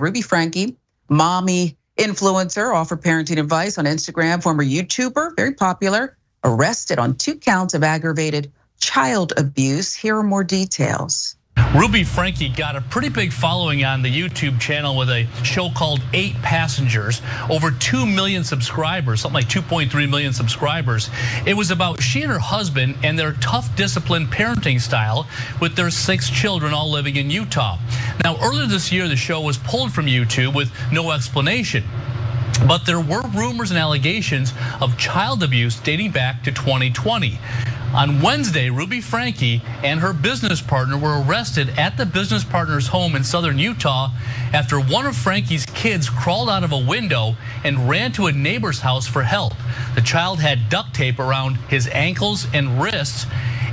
Ruby Franke, mommy influencer, offered parenting advice on Instagram. Former YouTuber, very popular, arrested on 2 counts of aggravated child abuse. Here are more details. Ruby Franke got a pretty big following on the YouTube channel with a show called 8 Passengers, over 2 million subscribers, something like 2.3 million subscribers. It was about she and her husband and their tough, disciplined parenting style with their 6 children all living in Utah. Now, earlier this year, the show was pulled from YouTube with no explanation. But there were rumors and allegations of child abuse dating back to 2020. On Wednesday, Ruby Franke and her business partner were arrested at the business partner's home in southern Utah after one of Franke's kids crawled out of a window and ran to a neighbor's house for help. The child had duct tape around his ankles and wrists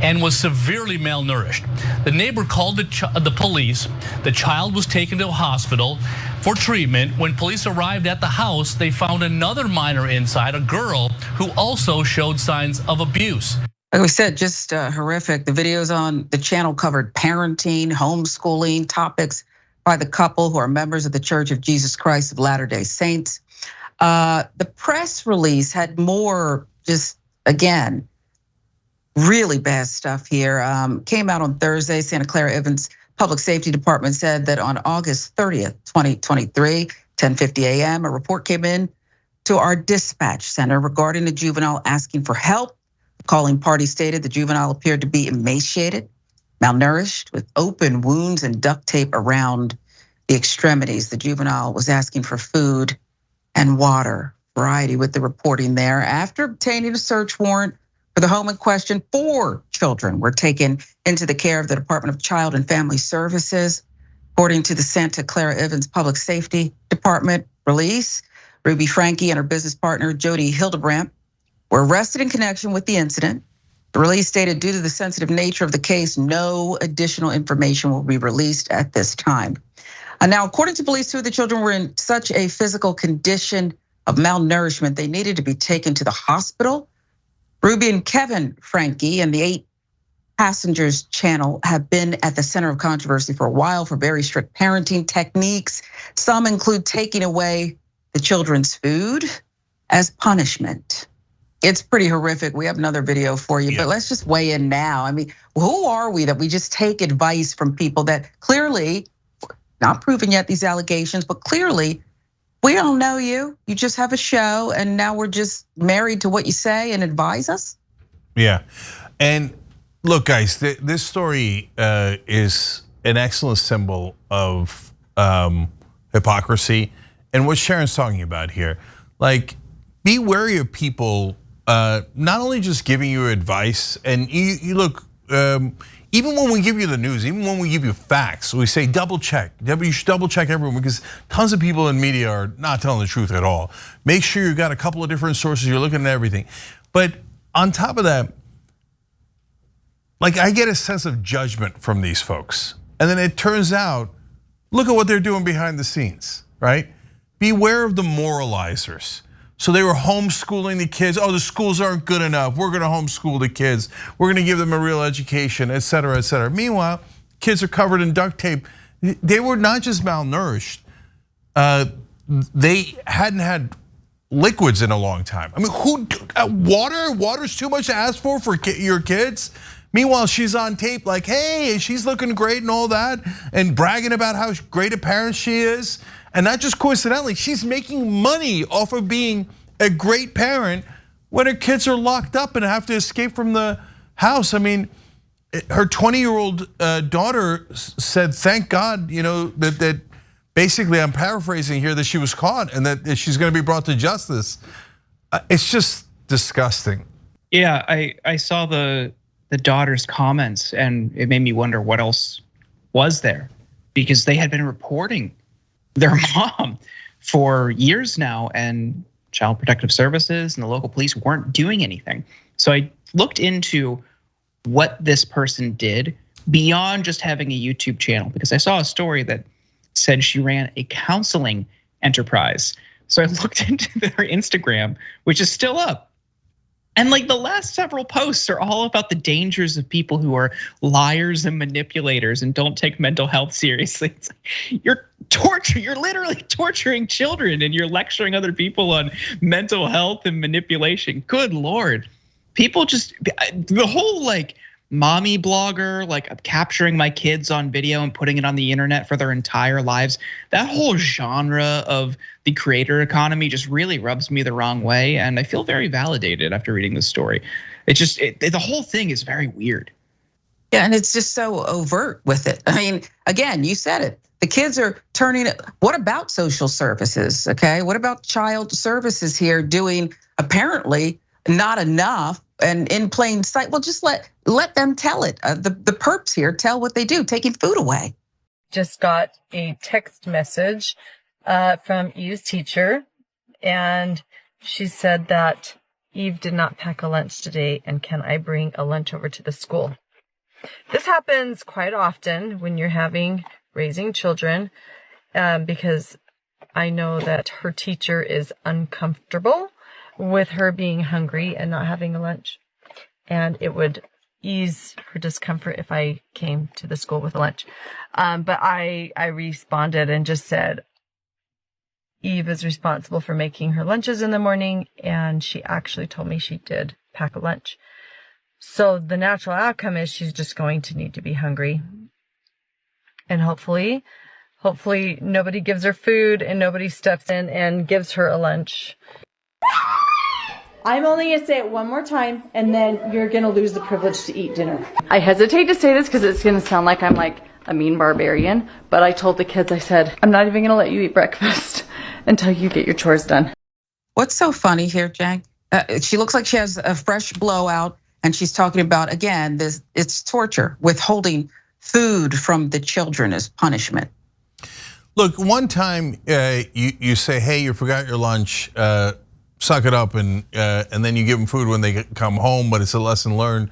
and was severely malnourished. The neighbor called the police. The child was taken to a hospital for treatment. When police arrived at the house, they found another minor inside, a girl who also showed signs of abuse. Like we said, just horrific. The videos on the channel covered parenting, homeschooling, topics by the couple who are members of the Church of Jesus Christ of Latter-day Saints. The press release had more, just again, really bad stuff here. Came out on Thursday. Santa Clara-Ivins Public Safety Department said that on August 30th, 2023, 10:50 a.m., a report came in to our dispatch center regarding a juvenile asking for help. The calling party stated the juvenile appeared to be emaciated, malnourished, with open wounds and duct tape around the extremities. The juvenile was asking for food and water. Variety with the reporting there. After obtaining a search warrant for the home in question, 4 children were taken into the care of the Department of Child and Family Services. According to the Santa Clara-Ivins Public Safety Department release, Ruby Franke and her business partner, Jody Hildebrandt, were arrested in connection with the incident. The release stated, due to the sensitive nature of the case, no additional information will be released at this time. Now, according to police, 2 of the children were in such a physical condition of malnourishment, they needed to be taken to the hospital. Ruby and Kevin Franke and the 8 Passengers channel have been at the center of controversy for a while for very strict parenting techniques. Some include taking away the children's food as punishment. It's pretty horrific. We have another video for you, but let's just weigh in now. I mean, who are we that we just take advice from people that clearly, not proven yet these allegations, but clearly we don't know you. You just have a show and now we're just married to what you say and advise us? Yeah, and look guys, this story is an excellent symbol of hypocrisy and what Sharon's talking about here. Like, be wary of people not only just giving you advice, and you look, even when we give you the news, even when we give you facts, we say double check. You should double check everyone because tons of people in media are not telling the truth at all. Make sure you got a couple of different sources, you're looking at everything. But on top of that, like I get a sense of judgment from these folks. And then it turns out, look at what they're doing behind the scenes, right? Beware of the moralizers. So they were homeschooling the kids. Oh, the schools aren't good enough. We're gonna homeschool the kids. We're gonna give them a real education, et cetera, et cetera. Meanwhile, kids are covered in duct tape. They were not just malnourished. They hadn't had liquids in a long time. I mean, water's too much to ask for your kids? Meanwhile, she's on tape like, hey, she's looking great and all that, and bragging about how great a parent she is. And not just coincidentally, she's making money off of being a great parent when her kids are locked up and have to escape from the house. I mean, her 20-year-old daughter said, thank God, that basically, I'm paraphrasing here, that she was caught and that she's gonna be brought to justice. It's just disgusting. Yeah, I saw the daughter's comments and it made me wonder what else was there, because they had been reporting their mom for years now, and Child Protective Services and the local police weren't doing anything. So I looked into what this person did beyond just having a YouTube channel, because I saw a story that said she ran a counseling enterprise. So I looked into their Instagram, which is still up. And like the last several posts are all about the dangers of people who are liars and manipulators and don't take mental health seriously. It's like, you're literally torturing children and you're lecturing other people on mental health and manipulation. Good Lord. People just, the whole like mommy blogger, like I'm capturing my kids on video and putting it on the internet for their entire lives. That whole genre of the creator economy just really rubs me the wrong way. And I feel very validated after reading this story. It just, the whole thing is very weird. Yeah, and it's just so overt with it. I mean, again, you said it. The kids are turning it. What about social services, okay? What about child services here doing apparently not enough and in plain sight? Well, just let them tell it. The perps here tell what they do, taking food away. Just got a text message from Eve's teacher, and she said that Eve did not pack a lunch today, and can I bring a lunch over to the school? This happens quite often when you're raising children, because I know that her teacher is uncomfortable with her being hungry and not having a lunch. And it would ease her discomfort if I came to the school with a lunch. But I responded and just said, Eve is responsible for making her lunches in the morning, and she actually told me she did pack a lunch. So the natural outcome is she's just going to need to be hungry. And hopefully nobody gives her food and nobody steps in and gives her a lunch. I'm only gonna say it one more time, and then you're gonna lose the privilege to eat dinner. I hesitate to say this because it's gonna sound like I'm like a mean barbarian, but I told the kids, I said, I'm not even gonna let you eat breakfast until you get your chores done. What's so funny here, Cenk? She looks like she has a fresh blowout, and she's talking about, again, it's torture, withholding food from the children as punishment. Look, one time you say, hey, you forgot your lunch, suck it up, and then you give them food when they come home, but it's a lesson learned.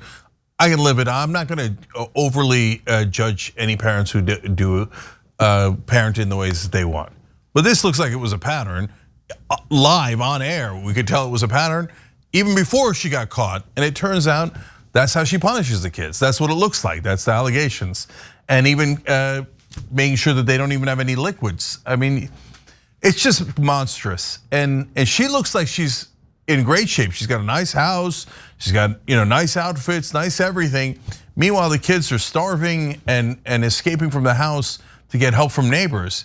I can live it. I'm not gonna overly judge any parents who do parent in the ways that they want. But this looks like it was a pattern. Live on air, we could tell it was a pattern even before she got caught. And it turns out that's how she punishes the kids. That's what it looks like. That's the allegations. And even making sure that they don't even have any liquids. I mean, it's just monstrous. And she looks like she's in great shape. She's got a nice house. She's got nice outfits, nice everything. Meanwhile, the kids are starving and escaping from the house to get help from neighbors.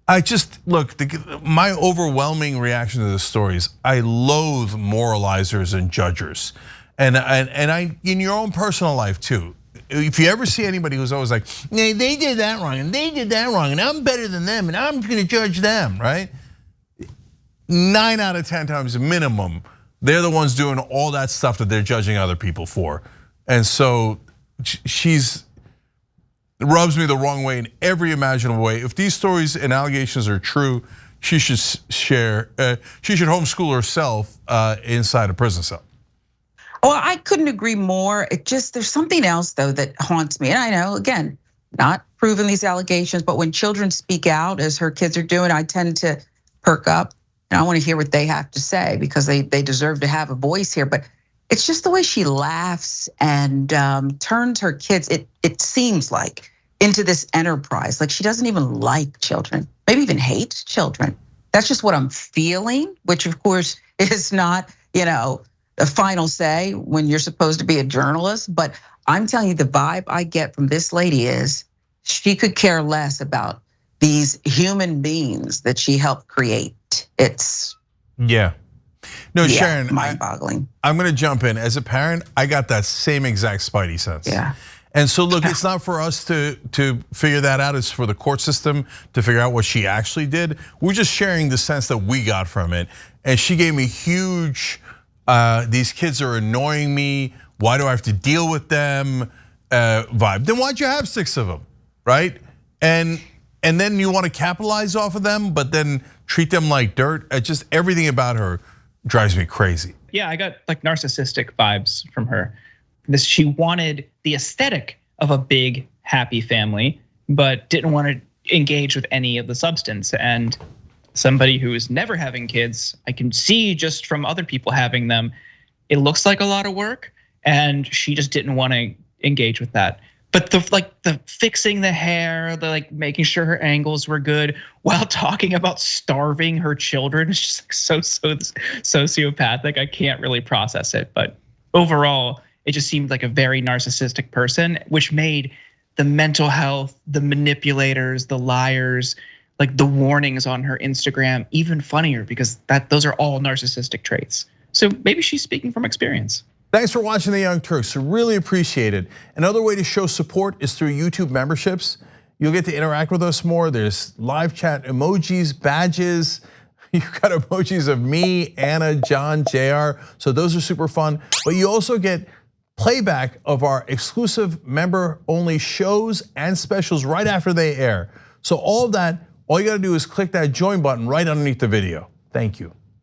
I just, look, my overwhelming reaction to this story is I loathe moralizers and judgers. And I, in your own personal life too, if you ever see anybody who's always like, they did that wrong and they did that wrong and I'm better than them and I'm gonna judge them, right? 9 out of 10 times minimum, they're the ones doing all that stuff that they're judging other people for. And so she's rubs me the wrong way in every imaginable way. If these stories and allegations are true, she should homeschool herself inside a prison cell. Well, I couldn't agree more. There's something else though that haunts me. And I know, again, not proving these allegations, but when children speak out as her kids are doing, I tend to perk up. And I want to hear what they have to say because they deserve to have a voice here. But it's just the way she laughs and turns her kids, it seems like, into this enterprise. Like she doesn't even like children, maybe even hates children. That's just what I'm feeling, which of course is not, the final say when you're supposed to be a journalist. But I'm telling you, the vibe I get from this lady is she could care less about these human beings that she helped create. It's Sharon, mind-boggling. I'm gonna jump in. As a parent, I got that same exact spidey sense. Yeah. And so look, it's not for us to figure that out. It's for the court system to figure out what she actually did. We're just sharing the sense that we got from it. And she gave me huge, these kids are annoying me. Why do I have to deal with them vibe? Then why'd you have 6 of them, right? And then you want to capitalize off of them, but then treat them like dirt. Just everything about her drives me crazy. Yeah, I got like narcissistic vibes from her. She wanted the aesthetic of a big, happy family, but didn't want to engage with any of the substance. And somebody who is never having kids, I can see just from other people having them, it looks like a lot of work, and she just didn't want to engage with that. But the fixing the hair, the like making sure her angles were good while talking about starving her children is just like so sociopathic. I can't really process it. But overall, it just seemed like a very narcissistic person, which made the mental health, the manipulators, the liars, like the warnings on her Instagram even funnier, because those are all narcissistic traits. So maybe she's speaking from experience. Thanks for watching the Young Turks, really appreciate it. Another way to show support is through YouTube memberships. You'll get to interact with us more. There's live chat emojis, badges. You've got emojis of me, Anna, John, JR. So those are super fun. But you also get playback of our exclusive member-only shows and specials right after they air. So all of that, all you gotta do is click that join button right underneath the video. Thank you.